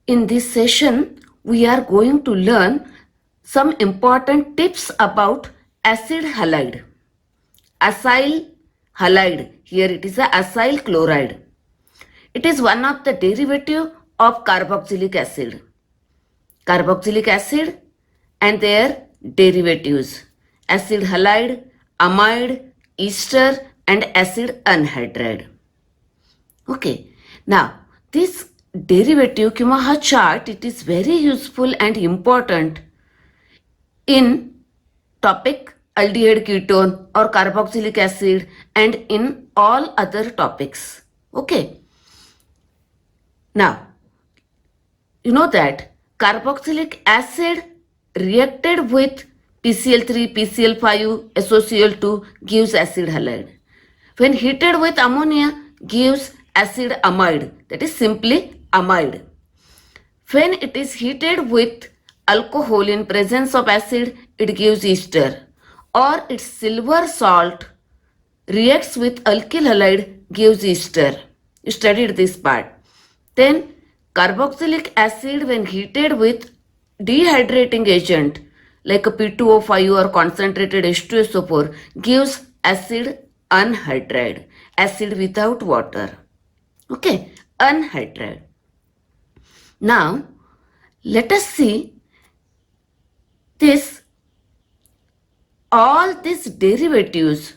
In this session, we are going to learn some important tips about acid halide. Acyl halide, here it is a acyl chloride. It is one of the derivative of carboxylic acid. Carboxylic acid and their derivatives, acid halide, amide, ester and acid anhydride. Okay, now this derivative किंवा हा chart, it is very useful and important in topic aldehyde ketone or carboxylic acid and in all other topics. Okay, now you know that carboxylic acid reacted with PCl3, PCl5, SOCl2 gives acid halide. When heated with ammonia gives acid amide, that is simply amide. When it is heated with alcohol in presence of acid, it gives ester, or its silver salt reacts with alkyl halide gives ester. You studied this part. Then carboxylic acid when heated with dehydrating agent like a P2O5 or concentrated H2SO4 gives acid anhydride, acid without water. Okay, anhydride. Now let us see this, all these derivatives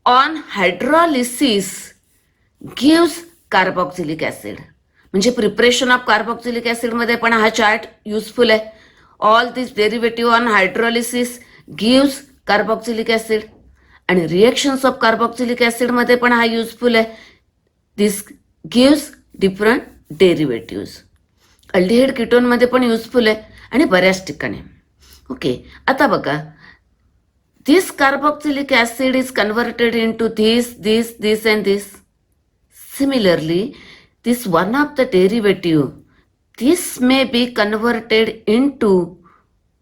on hydrolysis gives carboxylic acid. म्हणजे preparation of carboxylic acid मध्ये पण हा chart useful आहे. All this derivative on hydrolysis gives carboxylic acid आणि reactions of carboxylic acid मध्ये पण हा useful आहे. This gives different derivative. Aldehyde ketone मध्ये पण युजफुल आहे आणि बऱ्याच ठिकाणी. ओके, आता बघा, this carboxylic acid is converted into this and this. Similarly, this one of the derivative, this may be converted into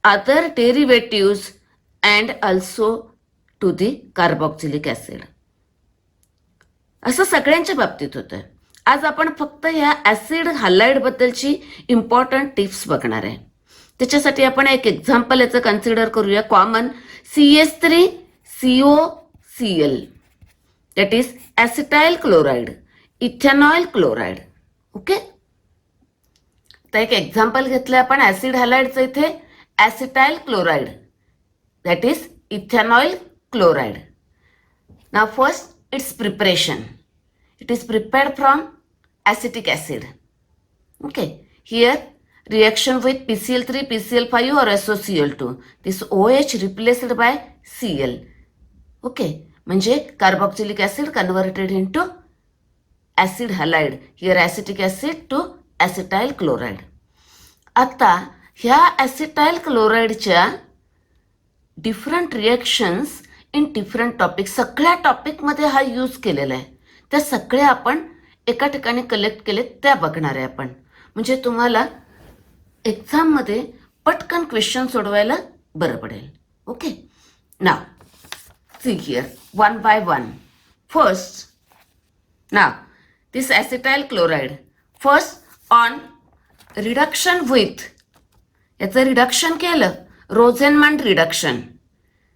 other derivatives and also to the carboxylic acid. असं सगळ्यांच्या बाबतीत होतं. आज आपण फक्त या ऍसिड हॅलाइड बद्दलची इम्पॉर्टंट टिप्स बघणार आहे. त्याच्यासाठी आपण एक एक्झाम्पल याचं कन्सिडर करूया. Common CH3COCl, that is acetyl chloride, ethanol chloride. Okay, तर एक एक्झाम्पल घेतलं आपण ऍसिड हॅलाइडचं. इथे acetyl chloride, that is ethanol chloride. Now first its preparation. It is prepared from acetic acid. Okay, here reaction with PCl3, PCl5 or SOCl2. This OH replaced by Cl. Okay, म्हणजे carboxylic acid converted into acid halide. Here acetic acid to acetyl chloride. आता ह्या acetyl chlorideच्या different reactions in different topic, सगळ्या टॉपिकमध्ये हा use केलेला आहे. त्या सगळ्या आपण एका ठिकाणी कलेक्ट केले, त्या बघणार आहे आपण. म्हणजे तुम्हाला एक्झाममध्ये पटकन क्वेश्चन सोडवायला बरं पडेल. Okay, now see here one by one. First, now this acetyl chloride, first on reduction with, याचं रिडक्शन केलं, Rosenmund reduction.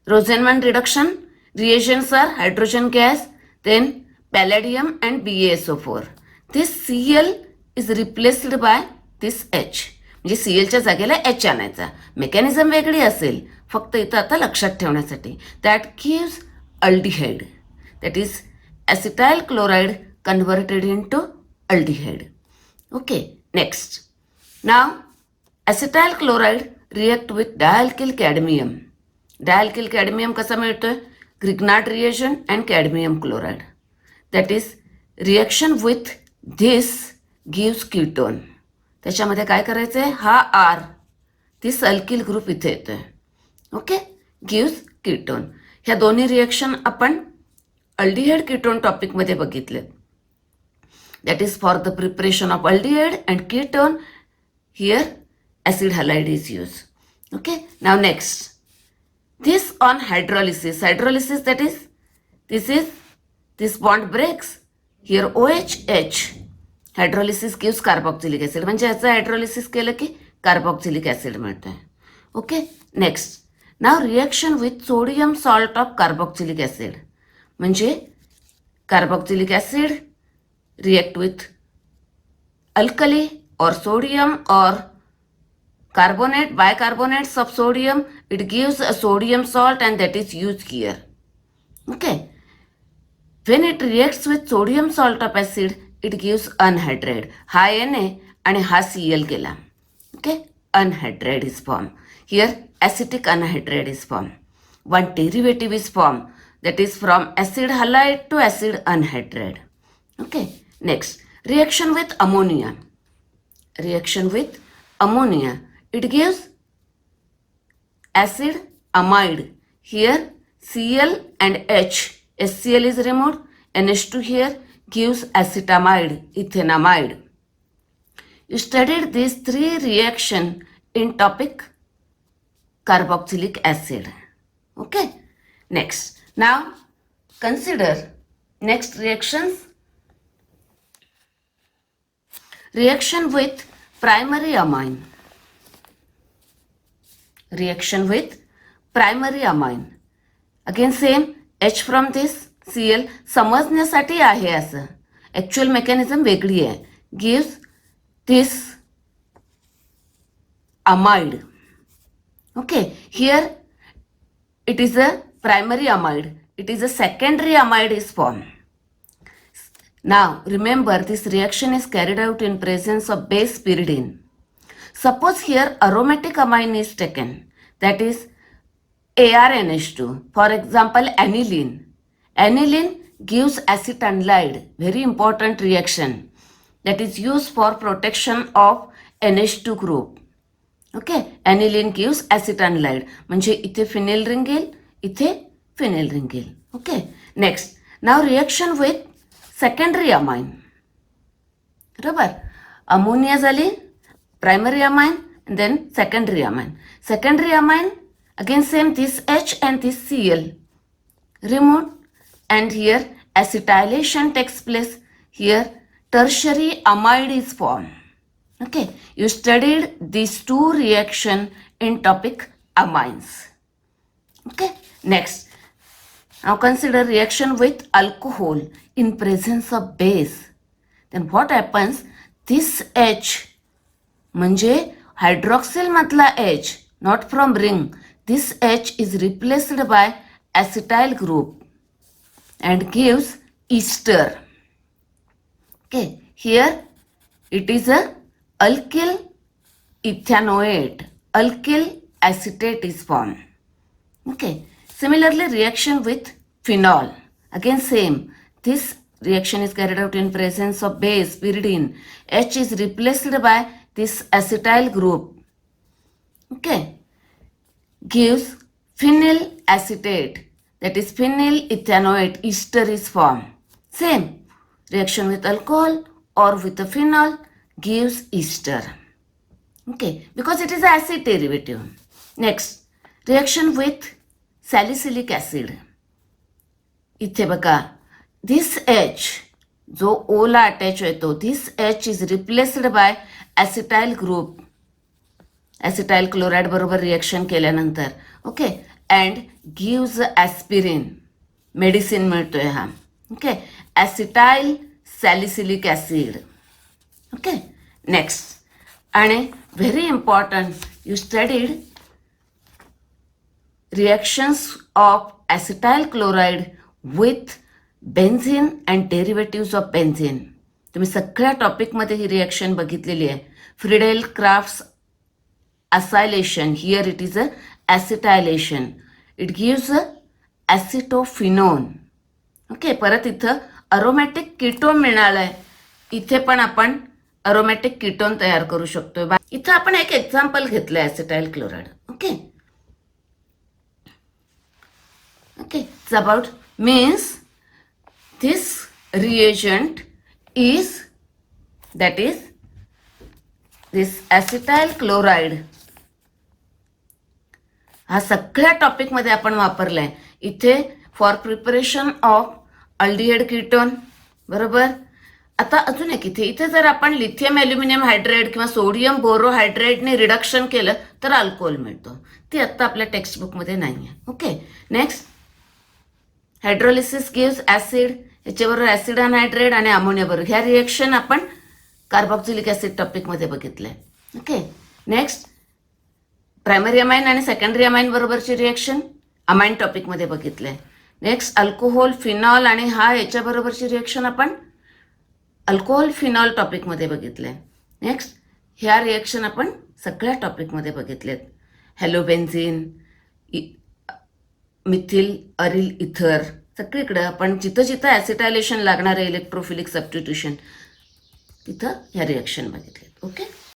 Rosenmund reduction reagents are hydrogen gas, then palladium and BaSO4. This Cl is replaced by this H. म्हणजे Clच्या जागेला H आणायचा. Mechanism वेगळी असेल, फक्त इथं आता लक्षात ठेवण्यासाठी. That gives aldehyde, that is acetyl chloride converted into aldehyde. Okay, next. Now acetyl chloride react with dialkyl cadmium. Dialkyl cadmium कसा मिळतोय? Grignard reagent and cadmium chloride. That is reaction with this gives ketone. त्याच्यामध्ये काय करायचंय? हा R, this alkyl group इथे येतोय. Okay, gives ketone. ह्या दोन्ही रिएक्शन आपण अल्डिहाइड कीटोन टॉपिक मध्ये बघितले. That is for the preparation of aldehyde and ketone. Here acid halide is used. Okay, now next, this on hydrolysis. Hydrolysis, that is this bond breaks. Here OH H hydrolysis gives carboxylic acid, म्हणजे याचं hydrolysis केलं की carboxylic acid मिळतं आहे. Okay, next. Now reaction with sodium salt of carboxylic acid, म्हणजे carboxylic acid react with alkali or sodium or carbonate, bicarbonates of sodium, it gives a sodium salt and that is used here. Okay, when it reacts with sodium salt of acid it gives anhydride. हा Na आणि हा Cl केला. Okay, anhydride is formed. Here acetic anhydride is formed. One derivative is formed, that is from acid halide to acid anhydride. Okay, next, reaction with ammonia. Reaction with ammonia, it gives acid amide. Here Cl and H, HCl is removed, NH2 here gives acetamide, ethanamide. You studied these three reaction in topic carboxylic acid. Okay, next, now consider next reactions. Reaction with primary amine. Reaction with primary amine. Again same, H from this, Cl समजण्यासाठी आहे असं, actual mechanism वेगळी आहे. Gives this amide. Okay, here it is a primary amide, it is a secondary amide is formed. Now remember, this reaction is carried out in presence of base pyridine. Suppose here aromatic amine is taken, that is ARNH2, for example aniline. Aniline gives acetanilide, very important reaction, that is used for protection of NH2 group. Okay, aniline gives acetanilide, म्हणजे इथे phenyl ring येईल, इथे phenyl ring येईल. Okay, next. Now reaction with secondary amine. बरोबर, ammonia झाली, primary amine, then secondary amine. Secondary amine again same, this H and this Cl removed, and here acetylation takes place. Here tertiary amide is formed. Okay, you studied these two reaction in topic amines. Okay, next, now consider reaction with alcohol in presence of base. Then what happens, this H म्हणजे hydroxyl मधला H, not from ring, this H is replaced by acetyl group and gives ester. Okay, here it is a alkyl ethanoate, alkyl acetate is formed. Okay, similarly reaction with phenol, again same, this reaction is carried out in presence of base pyridine. H is replaced by this acetyl group. Okay, gives phenyl acetate, that is phenyl ethanoate, ester is formed. Same reaction with alcohol or with the phenol gives ester. Okay, because it is an acid derivative. Next, reaction with salicylic acid. इथे बघा, this H जो O ला attach होतो, this H is replaced by acetyl group, acetyl chloride बरोबर reaction केल्यानंतर. Okay, and gives aspirin, medicine मिळतोय हा. Okay, acetyl salicylic acid. Okay, next, आणि very important, you studied reactions of acetyl chloride with benzene and derivatives of benzene. तुम्ही सगळ्या टॉपिकमध्ये ही reaction बघितलेली आहे. Friedel Crafts acylation, here it is a acetylation, it gives a acetophenone. Okay, परत इथं aromatic ketone मिळालंय, इथे पण आपण अरोमॅटिक कीटोन तयार करू शकतोय. इथं आपण एक एक्झाम्पल घेतलंय acetyl chloride. Okay, okay, it's about means this reagent is, that is this acetyl chloride. हा सगळ्या टॉपिक मध्ये आपण वापरलाय. इथे for preparation of aldehyde ketone, बरोबर, आता अजून एक इथे जर आपण लिथियम ॲल्युमिनियम हायड्रेट किंवा सोडियम बोरोहायड्रेटने रिडक्शन केलं तर अल्कोहोल मिळतो. ती आत्ता आपल्या टेक्स्टबुकमध्ये नाही आहे. Okay, next hydrolysis gives acid. याच्याबरोबर ॲसिड अनहायड्रेट आणि अमोनिया बरोबर ह्या रिएक्शन आपण कार्बॉक्सिलिक ॲसिड टॉपिकमध्ये बघितलंय. ओके, नेक्स्ट प्रायमरी अमाइन आणि सेकंडरी अमाइन बरोबरची रिएक्शन अमाइन टॉपिकमध्ये बघितलंय. नेक्स्ट अल्कोहोल फिनॉल आणि हा याच्याबरोबरची रिएक्शन आपण अल्कोहोल फिनॉल टॉपिकमध्ये बघितलंय. नेक्स्ट ह्या रिएक्शन आपण सगळ्या टॉपिकमध्ये बघितलेत. हॅलोबेन्झिन, मिथिल अरिल इथर, सगळीकडे आपण जिथं जिथं ॲसिटायलेशन लागणार आहे इलेक्ट्रोफिलिक सबस्टिट्यूशन तिथं ह्या रिएक्शन बघितलेत. ओके.